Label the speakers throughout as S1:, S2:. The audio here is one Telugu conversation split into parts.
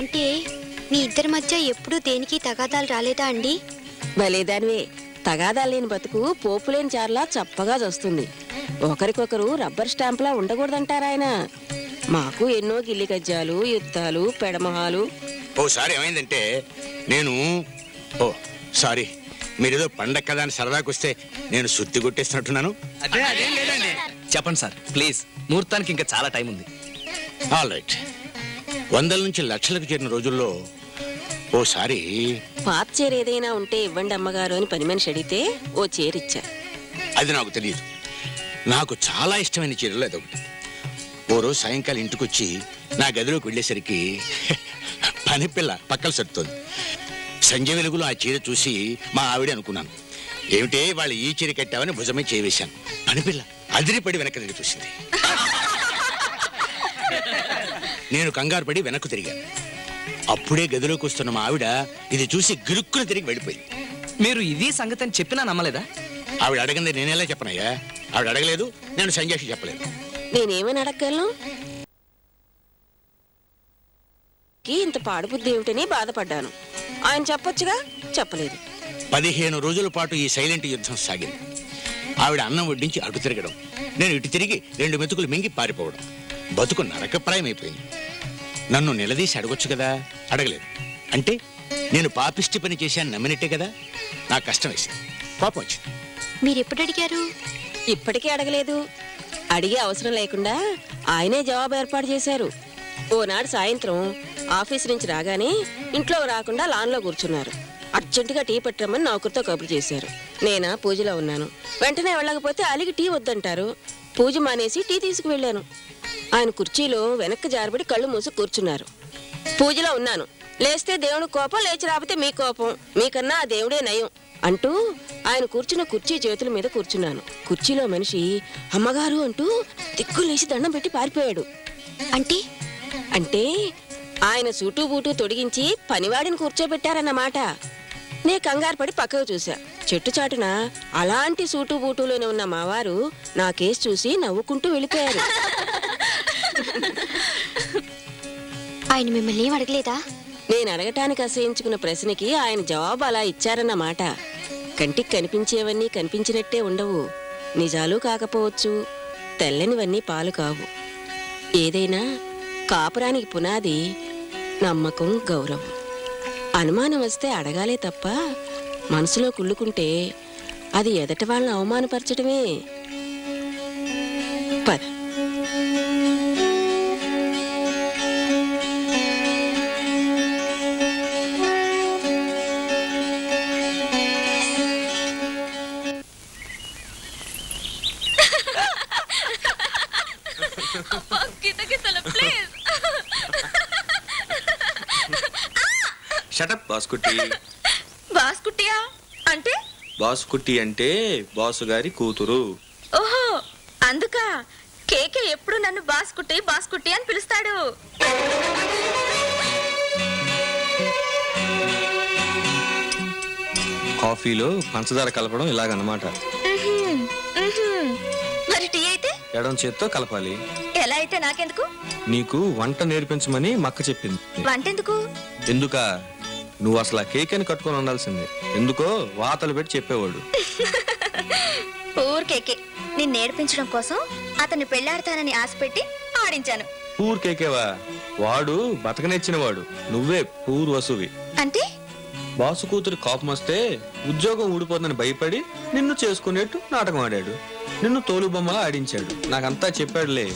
S1: అంటే మీ ఇద్దరి మధ్య ఎప్పుడూ దేనికి తగాదాలు రాలేదా అండి?
S2: భలేదానివే, తగాదాలు లేని బతుకు పోపులేని చార్లా చప్పగా వస్తుంది. ఒకరికొకరు రబ్బర్ స్టాంప్లా ఉండకూడదంటారాయన. మాకు ఎన్నో గిల్లి గజ్జాలు, యుద్ధాలు, పెడమహాలు.
S3: ఓసారి ఏమైందంటే నేను సారీ, మీరేదో పండగ కదా అని సరదాకొస్తే నేను సుత్తి కొట్టేస్తున్నట్టున్నాను.
S4: అదేం లేదండి. చెప్పండి సార్ ప్లీజ్, ముహూర్తానికి ఇంకా చాలా టైం ఉంది.
S3: All right. వందల నుంచి లక్షలకు చేరిన రోజుల్లో ఓసారి
S2: పాత చీర ఏదైనా ఉంటే ఇవ్వండి అమ్మగారు అని పని మనిషి అడిగితే ఓ చీరిచ్చా.
S3: అది నాకు తెలియదు. నాకు చాలా ఇష్టమైన చీరలో అదొకటి. ఓ రోజు సాయంకాలం ఇంటికొచ్చి నా గదిలోకి వెళ్ళేసరికి పని పిల్ల పక్కలు సర్దుతోంది. సంజయ్ వెలుగులో ఆ చీర చూసి మా ఆవిడ అనుకున్నాను, ఏమిటే వాళ్ళు ఈ చీర కట్టావని భుజమే చేవేశాను. పని పిల్ల అదిరిపడి వెనక్కి తిరిగి చూసింది. నేను కంగారు పడి వెనక్కు తిరిగాను. అప్పుడే గదిలోకి వస్తున్న మా ఆవిడ ఇది చూసి గిరుక్కుని తిరిగి వెళ్ళిపోయింది.
S4: మీరు ఇది సంగతి అని చెప్పినా నమ్మలేదా?
S3: ఆవిడ అడగంది నేనేలా చెప్పనయ్యా? ఆవిడ అడగలేదు, నేను సంజయ్కి చెప్పలేదు.
S2: నేనేమని అడగలను? ఇంత పాడుబుద్ధి ఏమిటని బాధపడ్డాను. ఆయన చెప్పొచ్చుగా, చెప్పలేదు.
S3: 15 రోజుల పాటు ఈ సైలెంట్ యుద్ధం సాగింది. ఆవిడ అన్నం వడ్డించి అటు తిరగడం, నేను ఇటు తిరిగి 2 మెతుకులు మింగి పారిపోవడం. బతుకు నరకప్రాయమైపోయింది. నన్ను నిలదీసి అడగొచ్చు కదా, అడగలేదు. అంటే నేను పాపిష్టి పని చేశాను నమ్మినట్టే కదా. నాకు కష్టం వేసింది, కోపం వచ్చింది.
S1: మీరెప్పుడు అడిగారు?
S2: ఇప్పటికీ అడగలేదు. అడిగే అవసరం లేకుండా ఆయనే జవాబు ఏర్పాటు చేశారు. ఓనాడు సాయంత్రం ఆఫీస్ నుంచి రాగానే ఇంట్లో రాకుండా లాన్లో కూర్చున్నారు. అర్జెంటుగా టీ పట్టరమ్మని నౌకరితో కబురు చేశారు. నేనా పూజలో ఉన్నాను. వెంటనే వెళ్ళకపోతే అలిగి టీ వద్దంటారు. పూజ మానేసి టీ తీసుకువెళ్ళాను. ఆయన కుర్చీలో వెనక్కి జారబడి కళ్ళు మూసి కూర్చున్నారు. పూజలో ఉన్నాను, లేస్తే దేవుడి కోపం, లేచి రాకపోతే మీ కోపం, మీకన్నా ఆ దేవుడే నయం అంటూ ఆయన కూర్చున్న కుర్చీ చేతుల మీద కూర్చున్నాను. కుర్చీలో మనిషి అమ్మగారు అంటూ దిక్కులేసి దండం పెట్టి పారిపోయాడు.
S1: అంటే
S2: అంటే ఆయన సూటు బూటు తొడిగించి పనివాడిని కూర్చోబెట్టారన్నమాట. నే కంగారు పడి పక్కకు చూసా. చెట్టు చాటున అలాంటి సూటు బూటులోనే ఉన్న మావారు నా కేసు చూసి నవ్వుకుంటూ వెళ్ళిపోయారు.
S1: ఆయన మిమ్మల్ని ఏం అడగలేదా?
S2: నేను అడగటానికి అసహించుకున్న ప్రశ్నకి ఆయన జవాబు అలా ఇచ్చారన్నమాట. కంటికి కనిపించేవన్నీ కనిపించినట్టే ఉండవు. నిజాలు కాకపోవచ్చు, తెల్లనివన్నీ పాలు కావు. ఏదైనా కాపురానికి పునాది నమ్మకం, గౌరవం. అనుమానం వస్తే అడగాలే తప్ప మనసులో కుళ్ళుకుంటే అది ఎదటి వాళ్ళని అవమానపరచడమే. పద.
S5: షటప్ బాస్కుట్టి.
S6: బాస్కుట్టియా అంటే?
S5: బాస్కుట్టి అంటే బాసు గారి కూతురు.
S6: ఓహో, అందుక కేకే ఎప్పుడు నన్ను బాస్కుట్టి బాస్కుట్టి అని పిలుస్తాడు.
S5: కాఫీలో పంచదార కలపడం ఇలాగన్నమాట.
S6: మరి టీ అయితే
S5: ఎడం చేత్తో కలపాలి.
S6: ఎలా అయితే నాకెందుకు?
S5: నీకు వంట నేర్పించమని మక్క చెప్పింది.
S6: వంటెందుకు?
S5: ఎందుకా? నువ్వు అసలు ఆ కేక్ అని కట్టుకొని ఉండాల్సిందే. ఎందుకో వాతలు పెట్టి చెప్పేవాడు.
S6: ఊరికేకే నిన్ను నేర్పించడం కోసం అతన్ని పెళ్లాడతానని ఆశపెట్టి ఆడించాను.
S5: పూర్ కేకేవా? వాడు బతకనెచ్చిన వాడు, నువ్వే పూర్ వసువి.
S6: అంటే
S5: బాసు కూతురు కోపం వస్తే ఉద్యోగం ఊడిపోతుందని భయపడి నిన్ను చేసుకునేట్టు నాటకం ఆడాడు. నిన్ను తోలుబొమ్మలా ఆడించాడు. నాకంతా చెప్పాడులే.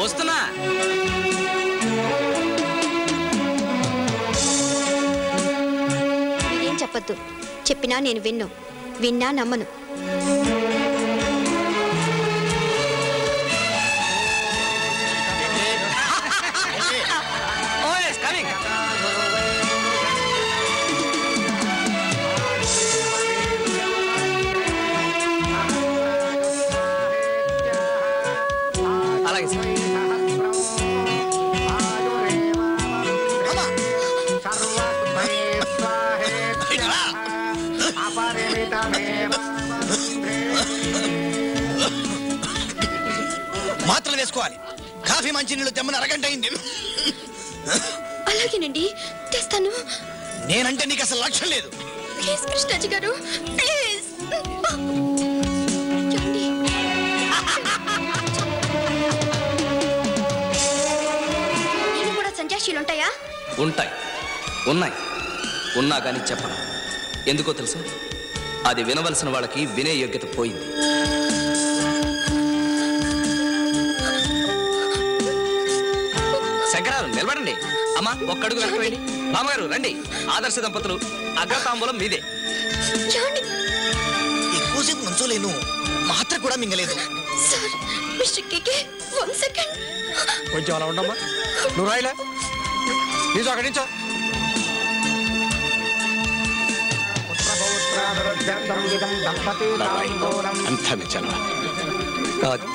S4: వస్తున్నా.
S1: మీరేం చెప్పొద్దు. చెప్పినా నేను విన్నా నమ్మను.
S4: అలాగే సార్.
S7: మాత్రలు వేసుకోవాలి. కాఫీ మంచినీళ్ళు తెమ్మని అరగంట అయింది.
S1: అలాగేనండి, తెస్తాను.
S7: నేనంటే నీకు అసలు లక్ష్యం లేదు.
S1: ప్లీజ్ కృష్ణాజీ గారు, ప్లీజ్. ఏమండి? నేను కూడా సంజాషీలు ఉంటాయా?
S4: ఉంటాయి, ఉన్నాయి. ఉన్నా కానీ చెప్పను. ఎందుకో తెలుసా? అది వినవలసిన వాళ్ళకి వినే యోగ్యత పోయింది. శంకరారు నిలబడండి. అమ్మా ఒక్కడుగు వెనకవేయండి. మామగారు రండి. ఆదర్శ దంపతులు, అగ్రతాంబూలం మీదే.
S1: ఏమండి?
S7: ఎక్కువసేపు నుంచోలేను. మాత్ర కూడా మింగలేదు.
S1: సార్, మిస్టర్ కేకే, 1 సెకండ్.
S5: కొంచెం అలా ఉండమ్మా. నువ్వు రాయిలే, నీతో అక్కడి నుంచో.
S3: అంతా మెచ్చాను.
S5: కాదు,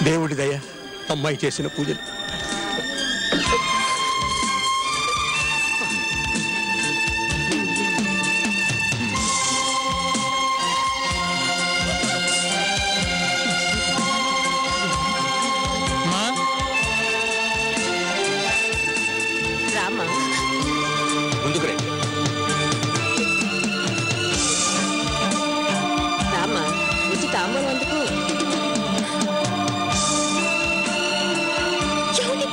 S5: దేవుడి దయ, అమ్మాయి చేసిన పూజలు.
S2: రామా,
S3: ముందుకు రండి.
S2: రామా, వచ్చి తాంబూలం అందుకు.
S1: ఏమండి?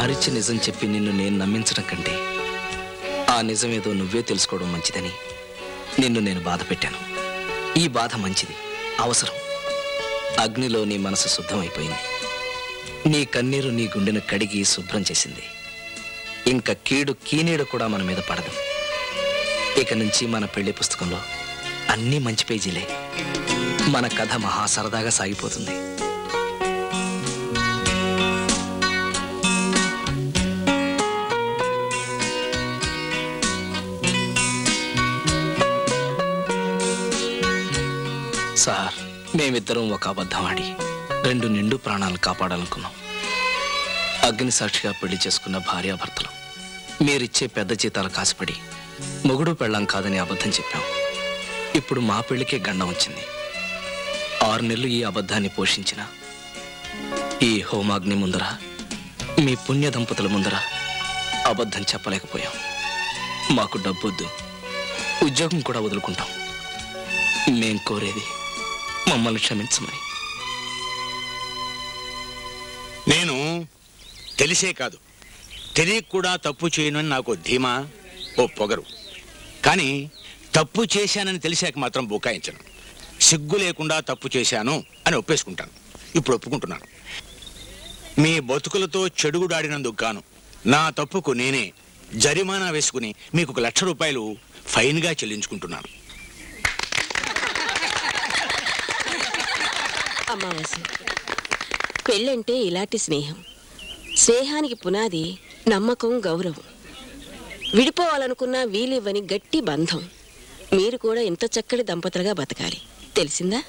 S4: అరిచి నిజం చెప్పి నిన్ను నేను నమ్మించడం కంటే ఆ నిజమేదో నువ్వే తెలుసుకోవడం మంచిదని నిన్ను నేను బాధ పెట్టాను. ఈ బాధ మంచిది, అవసరం. అగ్నిలో నీ మనసు శుద్ధమైపోయింది. నీ కన్నీరు నీ గుండెను కడిగి శుభ్రం చేసింది. ఇంకా కీడు కీనీడు కూడా మన మీద పడదు. ఇక నుంచి మన పెళ్లి పుస్తకంలో అన్నీ మంచి పేజీలే. మన కథ మహా సరదాగా సాగిపోతుంది. సార్, మేమిద్దరం ఒక అబద్ధం ఆడి 2 నిండు ప్రాణాలను కాపాడాలనుకున్నాం. అగ్ని సాక్షిగా పెళ్లి చేసుకున్న భార్యాభర్తలు మీరిచ్చే పెద్ద జీతాలు కాసిపడి మొగుడు పెళ్ళాం కాదని అబద్ధం చెప్పాం. ఇప్పుడు మా పెళ్లికే గండం వచ్చింది. 6 నెలలు ఈ అబద్ధాన్ని పోషించిన ఈ హోమాగ్ని ముందర, మీ పుణ్య దంపతుల ముందర అబద్ధం చెప్పలేకపోయాం. మాకు డబ్బొద్దు, ఉద్యోగం కూడా వదులుకుంటాం. మేం కోరేది మమ్మల్ని క్షమించమని.
S3: నేను తెలిసే కాదు, తెలియక కూడా తప్పు చేయనని నాకు ధీమా, ఓ పొగరు. కానీ తప్పు చేశానని తెలిసాక మాత్రం బుకాయించను. సిగ్గు లేకుండా తప్పు చేశాను అని ఒప్పేసుకుంటాను. ఇప్పుడు ఒప్పుకుంటున్నాను. మీ బతుకులతో చెడుగుడాడినందుకు గాను నా తప్పుకు నేనే జరిమానా వేసుకుని మీకు 1,00,000 రూపాయలు ఫైన్గా చెల్లించుకుంటున్నాను.
S2: అమావాస్య పెళ్ళంటే ఇలాంటి స్నేహం. స్నేహానికి పునాది నమ్మకం, గౌరవం. విడిపోవాలనుకున్నా వీలివ్వని గట్టి బంధం. మీరు కూడా ఇంత చక్కటి దంపతులుగా బతకాలి. తెలిసిందా?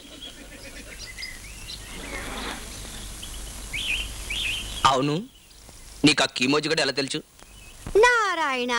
S8: అవును, నీకు ఆ కీమోజీ కూడా ఎలా తెలుసు?
S1: నారాయణ